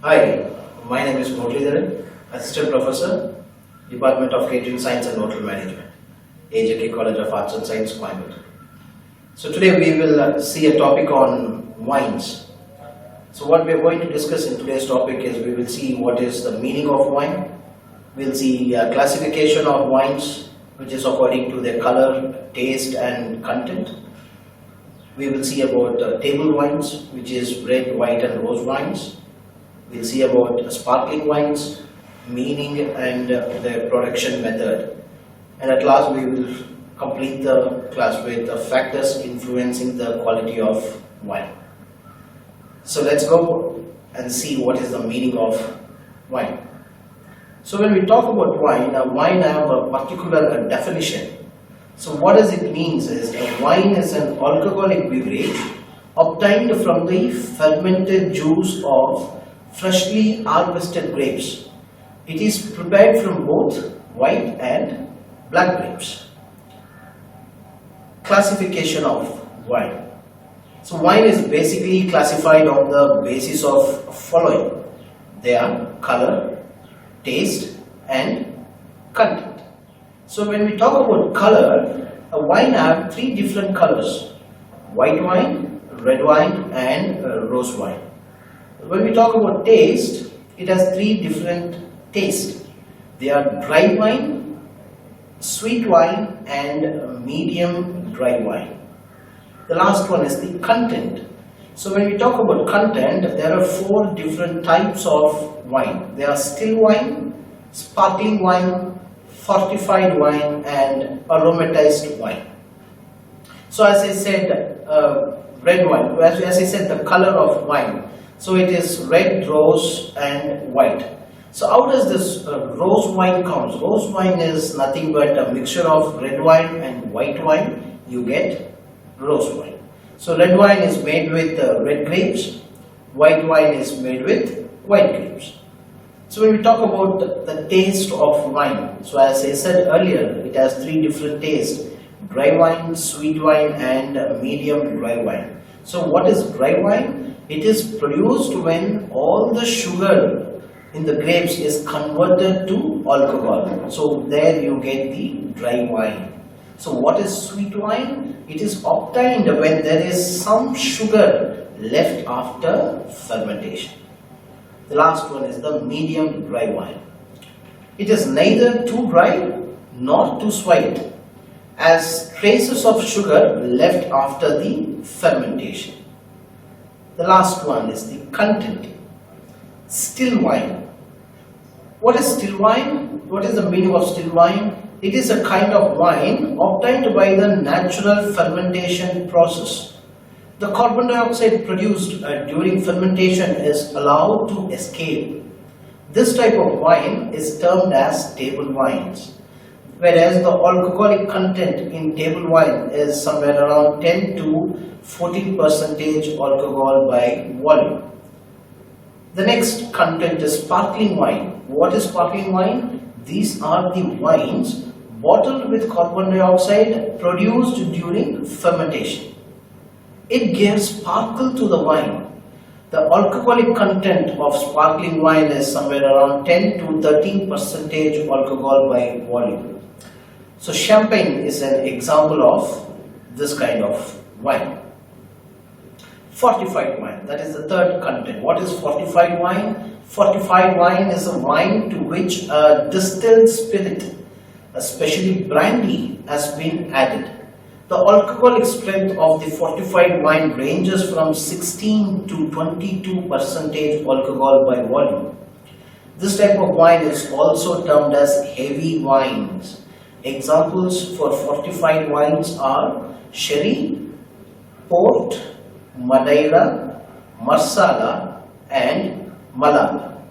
Hi, my name is L.Muralidharan, Assistant Professor, Department of Catering Science and Hotel Management, AJK College of Arts and Science, Coimbatore. So today we will see a topic on wines. So what we are going to discuss in today's topic is we will see what is the meaning of wine. We'll see classification of wines, which is according to their color, taste and content. We will see about table wines, which is red, white and rose wines. We'll see about sparkling wines, meaning and their production method. And at last we will complete the class with the factors influencing the quality of wine. So let's go and see what is the meaning of wine. So when we talk about wine, wine have a particular definition. So what does it mean is that wine is an alcoholic beverage obtained from the fermented juice of freshly harvested grapes. It is prepared from both white and black grapes. Classification of wine. So wine is basically classified on the basis of following. They are color, taste and content. So when we talk about color, a wine have three different colors: white wine, red wine and rose wine. When we talk about taste, it has three different tastes. They are dry wine, sweet wine and medium dry wine. The last one is the content. So when we talk about content, there are four different types of wine. They are still wine, sparkling wine, fortified wine and aromatized wine. So as I said, red wine, as I said, the color of wine. So it is red, rose and white. So how does this rose wine come? Rose wine is nothing but a mixture of red wine and white wine. You get rose wine. So red wine is made with red grapes. White wine is made with white grapes. So when we talk about the taste of wine, so as I said earlier, it has three different tastes: dry wine, sweet wine and medium dry wine. So what is dry wine? It is produced when all the sugar in the grapes is converted to alcohol. So there you get the dry wine. So what is sweet wine? It is obtained when there is some sugar left after fermentation. The last one is the medium dry wine. It is neither too dry nor too sweet, as traces of sugar left after the fermentation. The last one is the content. Still wine. What is still wine? What is the meaning of still wine? It is a kind of wine obtained by the natural fermentation process. The carbon dioxide produced during fermentation is allowed to escape. This type of wine is termed as table wines, whereas the alcoholic content in table wine is somewhere around 10 to 14% alcohol by volume. The next content is sparkling wine. What is sparkling wine? These are the wines bottled with carbon dioxide produced during fermentation. It gives sparkle to the wine. The alcoholic content of sparkling wine is somewhere around 10 to 13% alcohol by volume. So champagne is an example of this kind of wine. Fortified wine, that is the third content. What is fortified wine? Fortified wine is a wine to which a distilled spirit, especially brandy, has been added. The alcoholic strength of the fortified wine ranges from 16 to 22% alcohol by volume. This type of wine is also termed as heavy wines. Examples for fortified wines are sherry, port, Madeira, Marsala and Malala.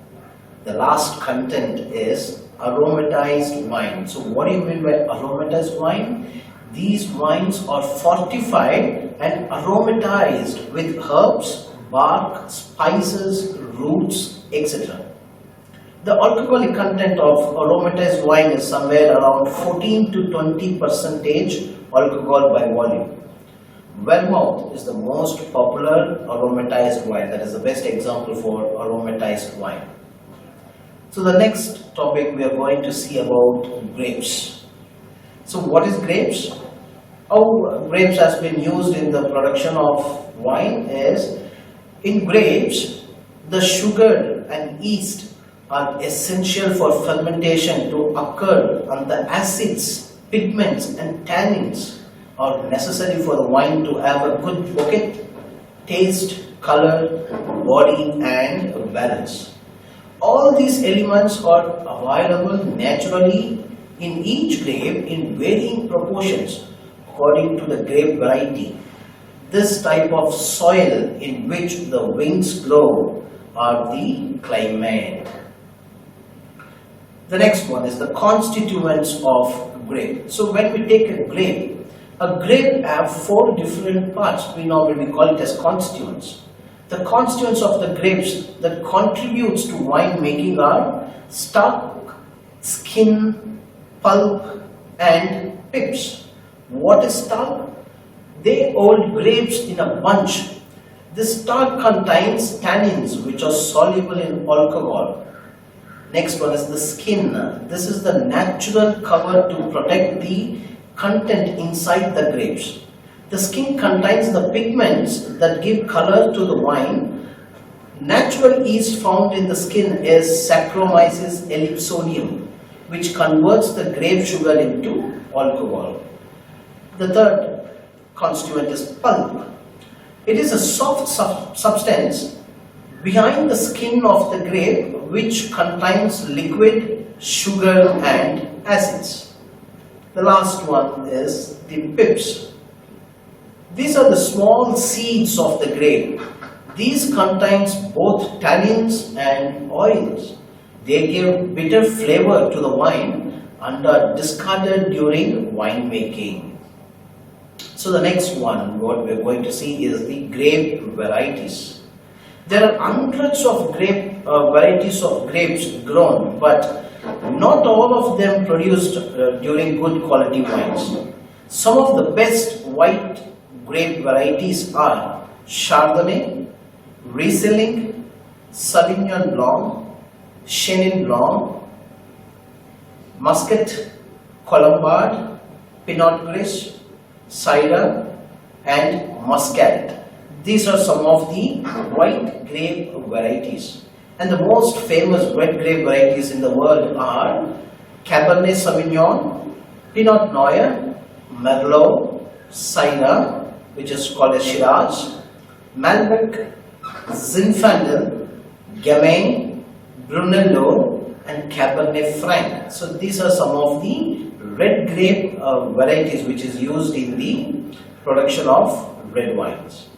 The last content is aromatized wine. So what do you mean by aromatized wine? These wines are fortified and aromatized with herbs, bark, spices, roots, etc. The alcoholic content of aromatized wine is somewhere around 14 to 20% alcohol by volume. Vermouth is the most popular aromatized wine. That is the best example for aromatized wine. So the next topic we are going to see about grapes. So what is grapes? How grapes has been used in the production of wine is, in grapes, the sugar and yeast are essential for fermentation to occur, and the acids, pigments and tannins are necessary for the wine to have a good bouquet, taste, color, body and balance. All these elements are available naturally in each grape in varying proportions according to the grape variety. This type of soil in which the wings grow are the climate. The next one is the constituents of grape. So when we take a grape have 4 different parts. We normally call it as constituents. The constituents of the grapes that contributes to wine making are stalk, skin, pulp and pips. What is stalk? They hold grapes in a bunch. This stalk contains tannins which are soluble in alcohol. Next one is the skin. This is the natural cover to protect the content inside the grapes. The skin contains the pigments that give color to the wine. Natural yeast found in the skin is Saccharomyces ellipsodium, which converts the grape sugar into alcohol. The third constituent is pulp. It is a soft substance behind the skin of the grape which contains liquid, sugar and acids. The last one is the pips. These are the small seeds of the grape. These contains both tannins and oils. They give bitter flavor to the wine and are discarded during wine making. So the next one, what we are going to see is the grape varieties. There are hundreds of varieties of grapes grown, but not all of them produced during good quality wines. Some of the best white grape varieties are Chardonnay, Riesling, Sauvignon Blanc, Chenin Blanc, Muscat, Colombard, Pinot Gris, Syrah and Muscat. These are some of the white grape varieties. And the most famous red grape varieties in the world are Cabernet Sauvignon, Pinot Noir, Merlot, Syrah, which is called as Shiraz, Malbec, Zinfandel, Gamay, Brunello and Cabernet Franc. So these are some of the red grape varieties which is used in the production of red wines.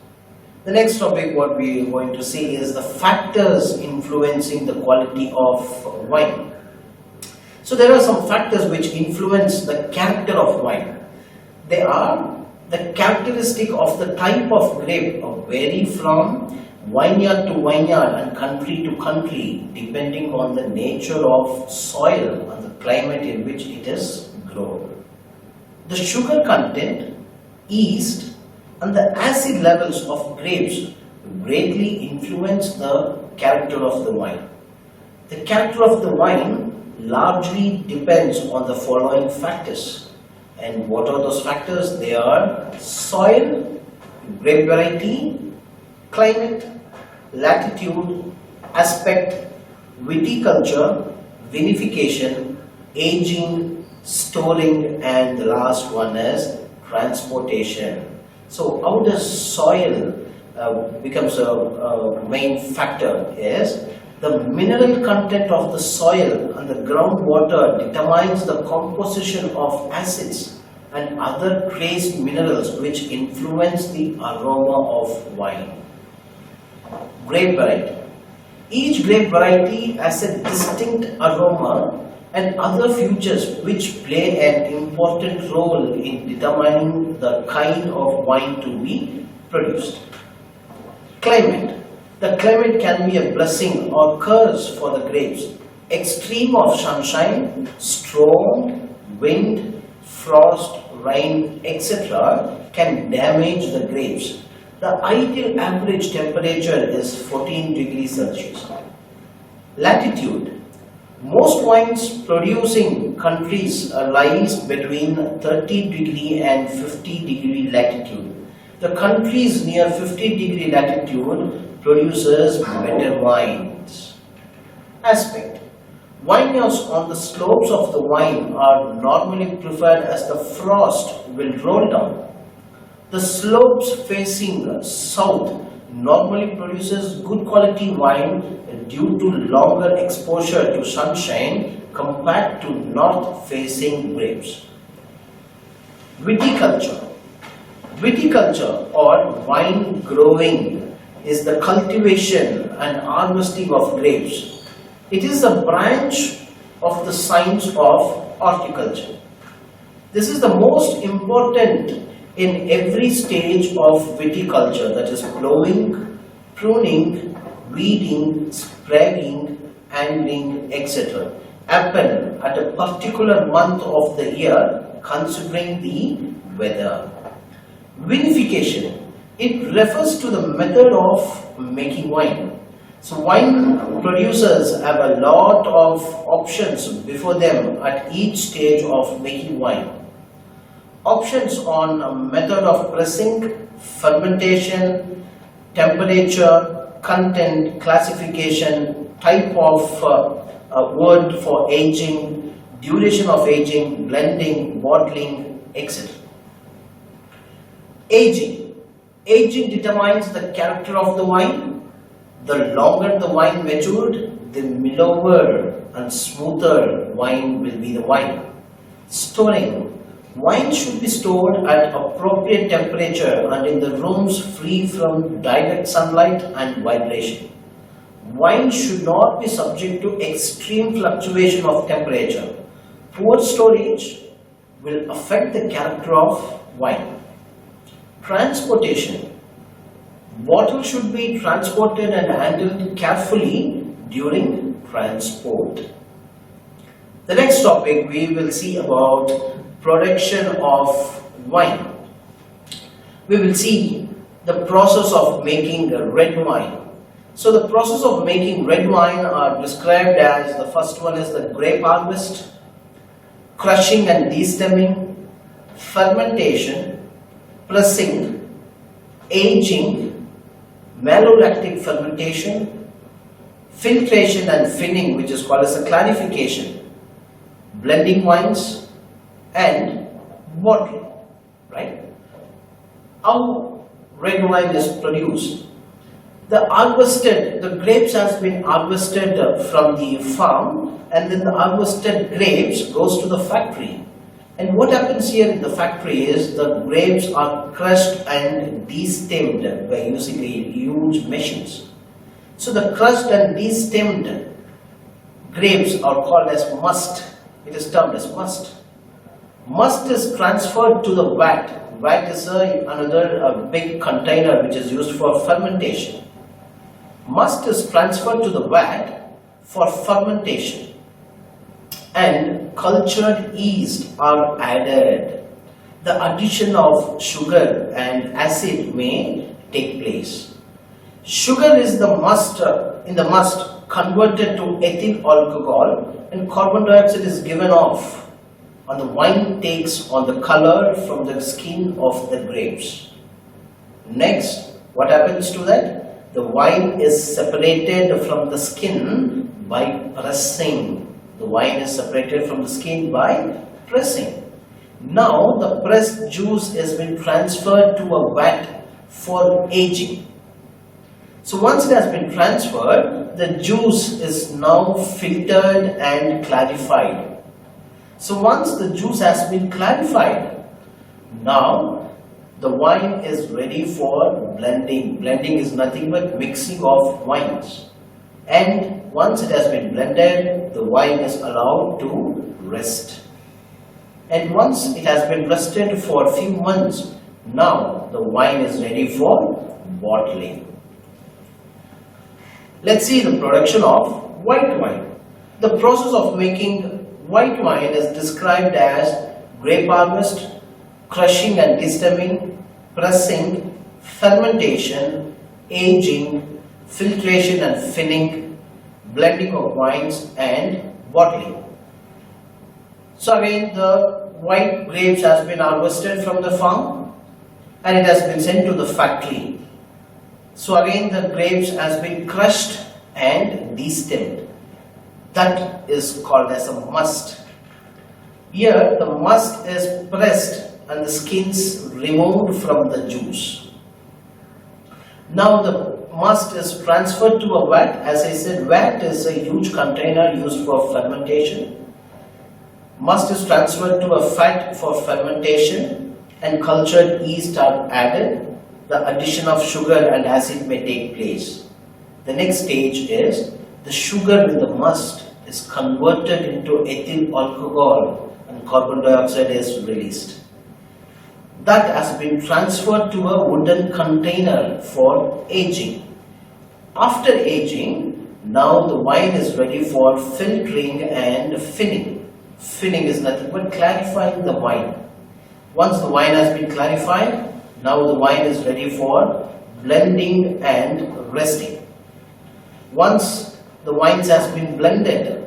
The next topic what we are going to see is the factors influencing the quality of wine. So there are some factors which influence the character of wine. They are the characteristic of the type of grape vary from vineyard to vineyard and country to country depending on the nature of soil and the climate in which it is grown. The sugar content, yeast and the acid levels of grapes greatly influence the character of the wine. The character of the wine largely depends on the following factors. And what are those factors? They are soil, grape variety, climate, latitude, aspect, viticulture, vinification, aging, storing, and the last one is transportation. So how does soil becomes a main factor is the mineral content of the soil and the groundwater determines the composition of acids and other trace minerals which influence the aroma of wine. Grape variety. Each grape variety has a distinct aroma and other features which play an important role in determining the kind of wine to be produced. Climate. The climate can be a blessing or curse for the grapes. Extreme of sunshine, storm, wind, frost, rain, etc. can damage the grapes. The ideal average temperature is 14 degrees Celsius. Latitude. Most wines producing countries lies between 30 degree and 50 degree latitude. The countries near 50 degree latitude produces better wines. Aspect. Vineyards on the slopes of the vine are normally preferred as the frost will roll down. The slopes facing south normally produces good quality wine due to longer exposure to sunshine compared to north facing grapes. Viticulture. Viticulture or wine growing is the cultivation and harvesting of grapes. It is a branch of the science of horticulture. This is the most important in every stage of viticulture, that is blowing, pruning, weeding, spraying, handling, etc. happen at a particular month of the year considering the weather. Vinification. It refers to the method of making wine. So wine producers have a lot of options before them at each stage of making wine. Options on a method of pressing, fermentation, temperature, content, classification, type of wood for aging, duration of aging, blending, bottling, etc. Aging. Aging determines the character of the wine. The longer the wine matured, the mellower and smoother wine will be the wine. Storing. Wine should be stored at appropriate temperature and in the rooms free from direct sunlight and vibration. Wine should not be subject to extreme fluctuation of temperature. Poor storage will affect the character of wine. Transportation. Bottle should be transported and handled carefully during transport. The next topic we will see about production of wine. We will see the process of making red wine. So the process of making red wine are described as, the first one is the grape harvest, crushing and destemming, fermentation, pressing, aging, malolactic fermentation, filtration and finning, which is called as a clarification, blending wines, and bottling, right? How red wine is produced? The grapes has been harvested from the farm, and then the harvested grapes goes to the factory. And what happens here in the factory is the grapes are crushed and destemmed by using huge machines. So the crushed and destemmed grapes are called as must. It is termed as must. Must is transferred to the vat. Vat is another big container which is used for fermentation. Must is transferred to the vat for fermentation, and cultured yeast are added. The addition of sugar and acid may take place. Sugar is the must converted to ethyl alcohol, and carbon dioxide is given off, and the wine takes on the color from the skin of the grapes. Next, what happens to that? The wine is separated from the skin by pressing. The wine is separated from the skin by pressing. Now the pressed juice has been transferred to a vat for aging. So once it has been transferred, the juice is now filtered and clarified. So once the juice has been clarified, now the wine is ready for blending. Blending is nothing but mixing of wines. And once it has been blended, the wine is allowed to rest. And once it has been rested for a few months, now the wine is ready for bottling. Let's see the production of white wine. The process of making white wine is described as grape harvest, crushing and destemming, pressing, fermentation, aging, filtration and finning, blending of wines and bottling. So again, the white grapes has been harvested from the farm and it has been sent to the factory. So again, the grapes has been crushed and destemmed. That is called as a must. Here the must is pressed and the skins removed from the juice. Now the must is transferred to a vat. As I said, vat is a huge container used for fermentation. Must is transferred to a fat for fermentation and cultured yeast are added. The addition of sugar and acid may take place. The next stage is the sugar in the must is converted into ethyl alcohol and carbon dioxide is released. That has been transferred to a wooden container for aging. After aging, now the wine is ready for filtering and finning. Finning is nothing but clarifying the wine. Once the wine has been clarified, now the wine is ready for blending and resting. Once the wines has been blended,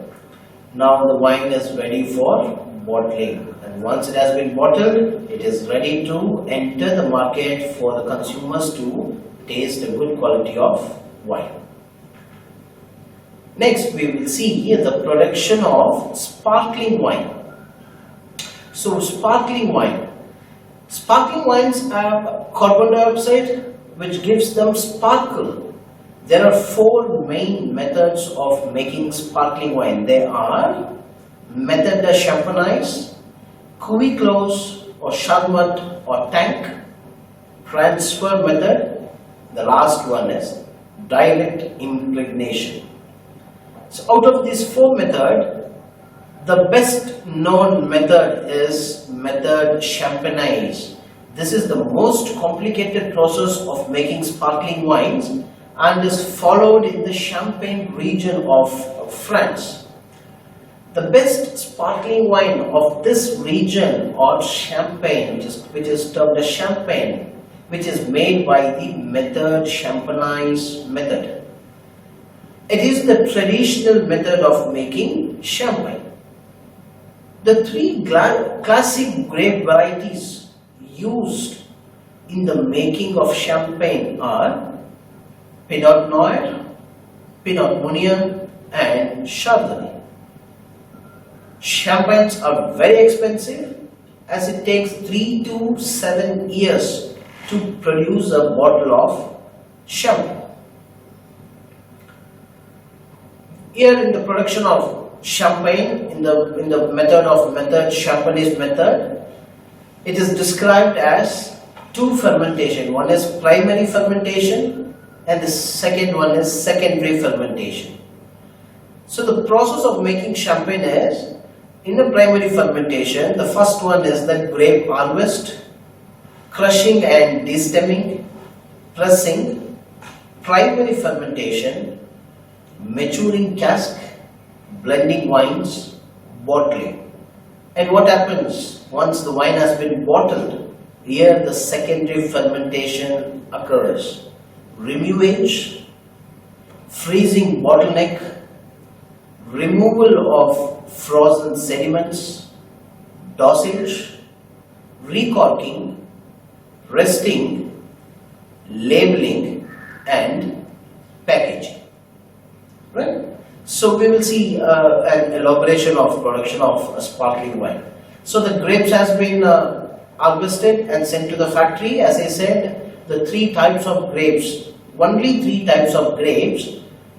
now the wine is ready for bottling. And once it has been bottled, it is ready to enter the market for the consumers to taste a good quality of wine. Next, we will see the production of sparkling wine. So, sparkling wine. Sparkling wines have carbon dioxide which gives them sparkle. There are four main methods of making sparkling wine. They are method de champagnage, cuvée clos or charmat or tank, transfer method. The last one is direct impregnation. So out of these four methods, the best known method is method champagnage. This is the most complicated process of making sparkling wines and is followed in the Champagne region of France. The best sparkling wine of this region or Champagne, which is termed as Champagne, which is made by the method champagnage method. It is the traditional method of making champagne. The three classic grape varieties used in the making of champagne are Pinot Noir, Pinot Meunier and Chardonnay. Champagnes are very expensive as it takes 3 to 7 years to produce a bottle of champagne. Here in the production of champagne, in the method champagnage method, it is described as two fermentation. One is primary fermentation and the second one is secondary fermentation. So the process of making champagne is, in the primary fermentation, the first one is the grape harvest, crushing and destemming, pressing, primary fermentation, maturing cask, blending wines, bottling. And what happens once the wine has been bottled? Here the secondary fermentation occurs. Remuage, freezing bottleneck, removal of frozen sediments, dosage, recorking, resting, labeling and packaging. Right? So we will see an elaboration of production of sparkling wine. So the grapes has been harvested and sent to the factory. As I said, the three types of grapes, only three types of grapes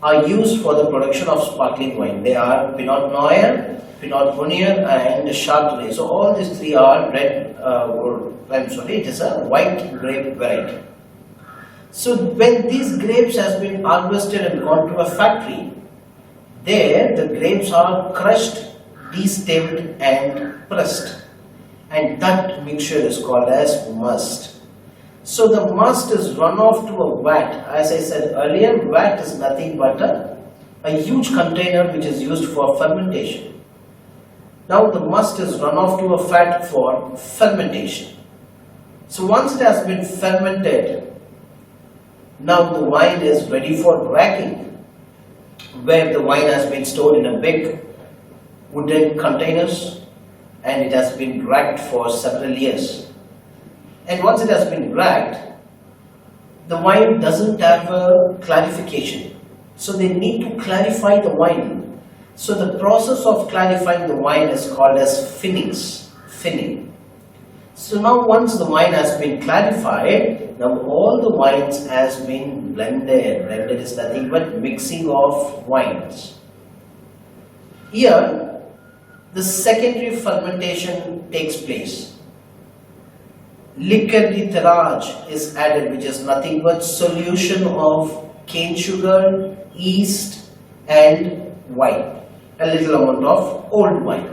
are used for the production of sparkling wine. They are Pinot Noir, Pinot Meunier and Chardonnay. So all these three are red, it is a white grape variety. So when these grapes has been harvested and gone to a factory, there the grapes are crushed, destemmed and pressed, and that mixture is called as must. So the must is run off to a vat. As I said earlier, vat is nothing but a huge container which is used for fermentation. Now the must is run off to a vat for fermentation. So once it has been fermented, now the wine is ready for racking, where the wine has been stored in a big wooden containers and it has been racked for several years. And once it has been racked, the wine doesn't have a clarification. So they need to clarify the wine. So the process of clarifying the wine is called as finning. So now once the wine has been clarified, now all the wines has been blended. Blended is nothing but mixing of wines. Here, the secondary fermentation takes place. L.Muralidharan is added, which is nothing but solution of cane sugar, yeast and wine. A little amount of old wine.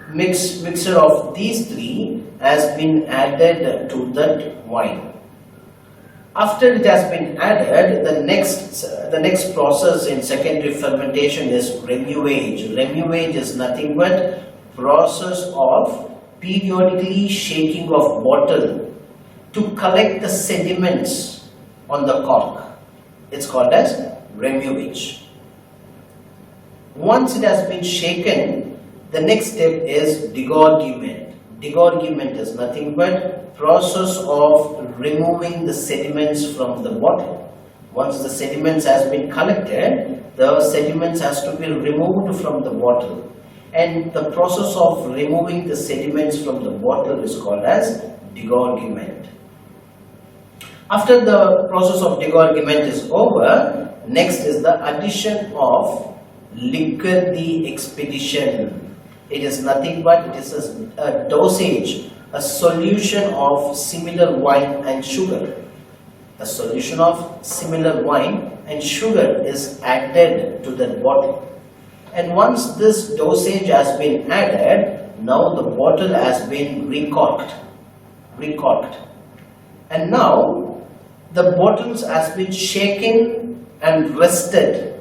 Mixture of these three has been added to that wine. After it has been added, the next process in secondary fermentation is remuage. Remuage is nothing but process of periodically shaking of bottle to collect the sediments on the cork. It's called as remuage. Once it has been shaken, the next step is degorgement. Degorgement is nothing but process of removing the sediments from the bottle. Once the sediments has been collected, the sediments has to be removed from the bottle. And the process of removing the sediments from the bottle is called as degorgement. After the process of degorgement is over, next is the addition of liquor the expedition. It is nothing but it is a dosage, a solution of similar wine and sugar. A solution of similar wine and sugar is added to the bottle. And once this dosage has been added, now the bottle has been recorked. And now the bottles has been shaken and rested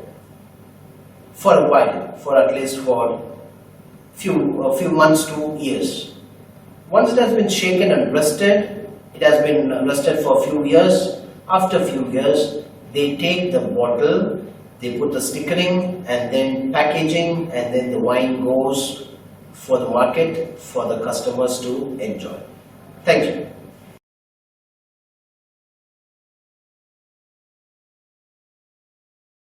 for a while, for at least for a few months to years. Once it has been shaken and rested, it has been rested for a few years. After a few years, they take the bottle, they put the stickering and then packaging, and then the wine goes for the market for the customers to enjoy. Thank you.